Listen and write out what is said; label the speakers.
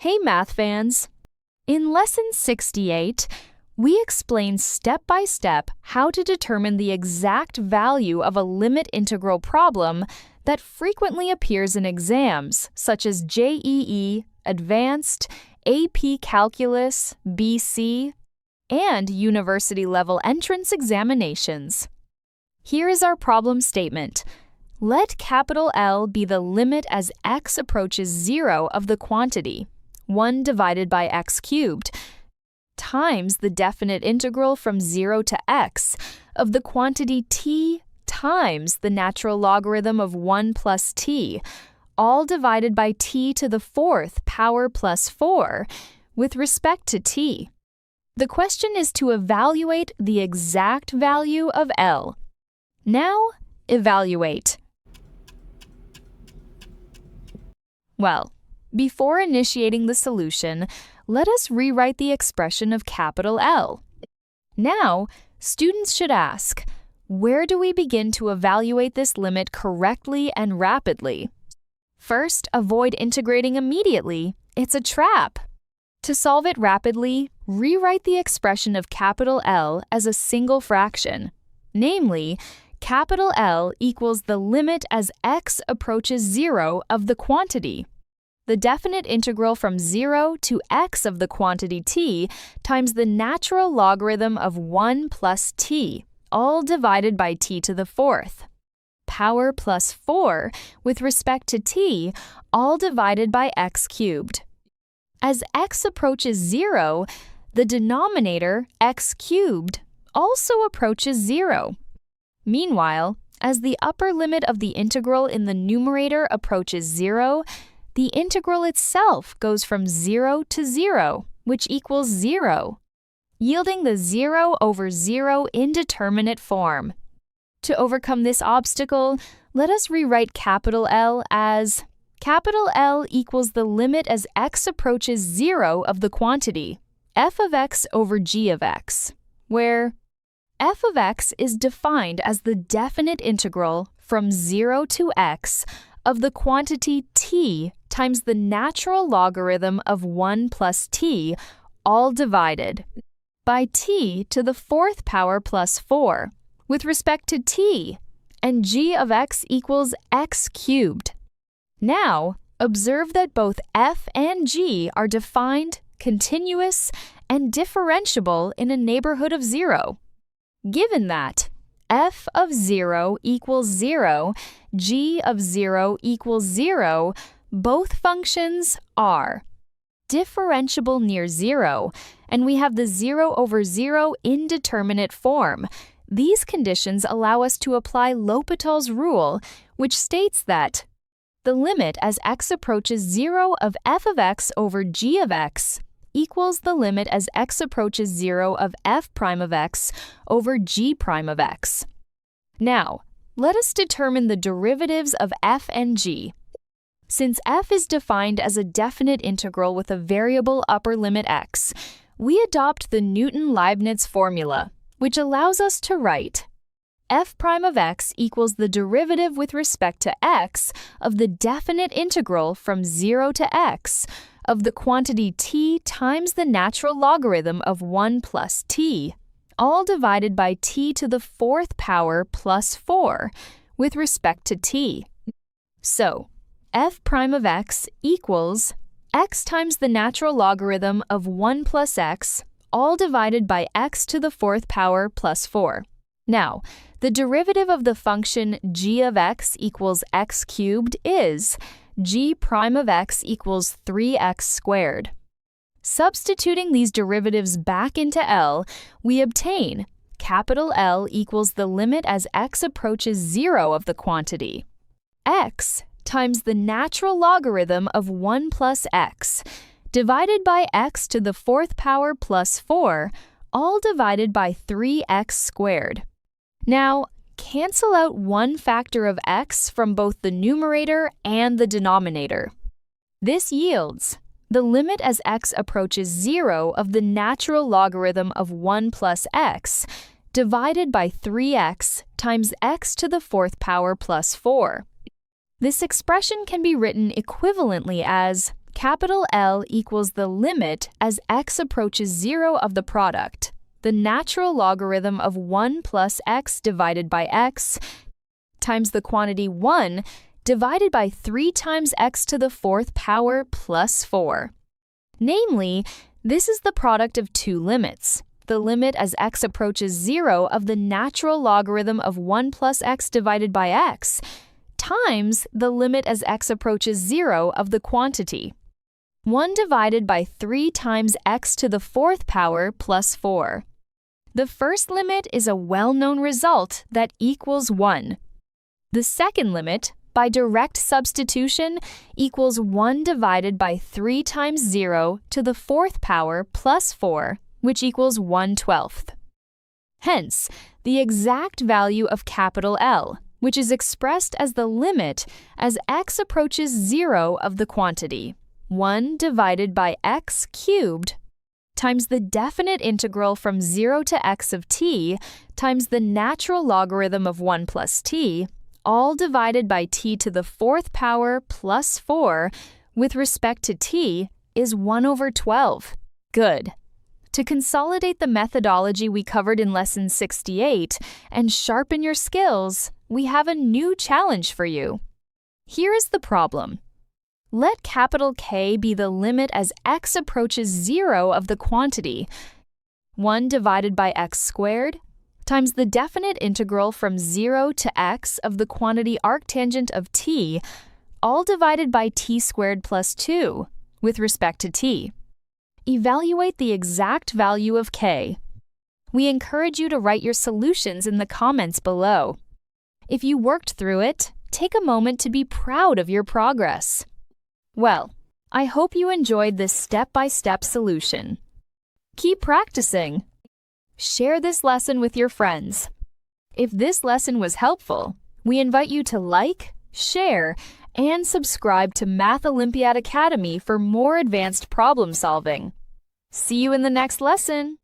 Speaker 1: Hey math fans! In Lesson 68, we explain step by step how to determine the exact value of a limit integral problem that frequently appears in exams such as JEE Advanced, AP Calculus, BC, and university-level entrance examinations. Here is our problem statement. Let capital L be the limit as x approaches 0 of the quantity 1 divided by x cubed times the definite integral from 0 to x of the quantity t times the natural logarithm of 1 plus t, all divided by t to the fourth power plus 4 with respect to t. The question is to evaluate the exact value of L. Now, evaluate. Well, before initiating the solution, let us rewrite the expression of capital L. Now, students should ask, where do we begin to evaluate this limit correctly and rapidly? First, avoid integrating immediately. It's a trap. To solve it rapidly, rewrite the expression of capital L as a single fraction. Namely, capital L equals the limit as x approaches 0 of the quantity. The definite integral from 0 to x of the quantity t times the natural logarithm of 1 plus t, all divided by t to the fourth. Power plus 4 with respect to t, all divided by x cubed. As x approaches 0, the denominator, x cubed, also approaches 0. Meanwhile, as the upper limit of the integral in the numerator approaches 0, the integral itself goes from 0 to 0, which equals 0, yielding the 0 over 0 indeterminate form. To overcome this obstacle, let us rewrite capital L as capital L equals the limit as x approaches 0 of the quantity, f of x over g of x, where f of x is defined as the definite integral from 0 to x of the quantity t times the natural logarithm of 1 plus t, all divided by t to the fourth power plus 4 with respect to t, and g of x equals x cubed. Now, observe that both f and g are defined, continuous, and differentiable in a neighborhood of 0. Given that f of 0 equals 0, g of 0 equals 0, both functions are differentiable near 0, and we have the 0 over 0 indeterminate form. These conditions allow us to apply L'Hopital's rule, which states that the limit as x approaches 0 of f of x over g of x equals the limit as x approaches 0 of f prime of x over g prime of x. Now, let us determine the derivatives of f and g. Since f is defined as a definite integral with a variable upper limit x, we adopt the Newton-Leibniz formula, which allows us to write f prime of x equals the derivative with respect to x of the definite integral from 0 to x of the quantity t times the natural logarithm of 1 plus t, all divided by t to the fourth power plus 4 with respect to t. So, f prime of x equals x times the natural logarithm of 1 plus x, all divided by x to the fourth power plus 4. Now, the derivative of the function g of x equals x cubed is g prime of x equals 3x squared. Substituting these derivatives back into L, we obtain capital L equals the limit as x approaches 0 of the quantity, x times the natural logarithm of 1 plus x, divided by x to the fourth power plus 4, all divided by 3x squared. Now, cancel out one factor of x from both the numerator and the denominator. This yields the limit as x approaches 0 of the natural logarithm of 1 plus x, divided by 3x times x to the fourth power plus 4. This expression can be written equivalently as Capital L equals the limit as x approaches 0 of the product, the natural logarithm of 1 plus x divided by x times the quantity 1 divided by 3 times x to the 4th power plus 4. Namely, this is the product of two limits, the limit as x approaches 0 of the natural logarithm of 1 plus x divided by x times the limit as x approaches 0 of the quantity, 1 divided by 3 times x to the 4th power plus 4. The first limit is a well-known result that equals 1. The second limit, by direct substitution, equals 1 divided by 3 times 0 to the 4th power plus 4, which equals 1/12. Hence, the exact value of capital L, which is expressed as the limit as x approaches 0 of the quantity, 1 divided by x cubed, times the definite integral from 0 to x of t times the natural logarithm of 1 plus t, all divided by t to the 4th power plus 4 with respect to t is 1/12. Good. To consolidate the methodology we covered in Lesson 68 and sharpen your skills, we have a new challenge for you. Here is the problem. Let capital K be the limit as x approaches 0 of the quantity, 1 divided by x squared, times the definite integral from 0 to x of the quantity arctangent of t, all divided by t squared plus 2, with respect to t. Evaluate the exact value of k. We encourage you to write your solutions in the comments below. If you worked through it, take a moment to be proud of your progress. Well, I hope you enjoyed this step-by-step solution. Keep practicing. Share this lesson with your friends. If this lesson was helpful, we invite you to like, share, and subscribe to Math Olympiad Academy for more advanced problem solving. See you in the next lesson!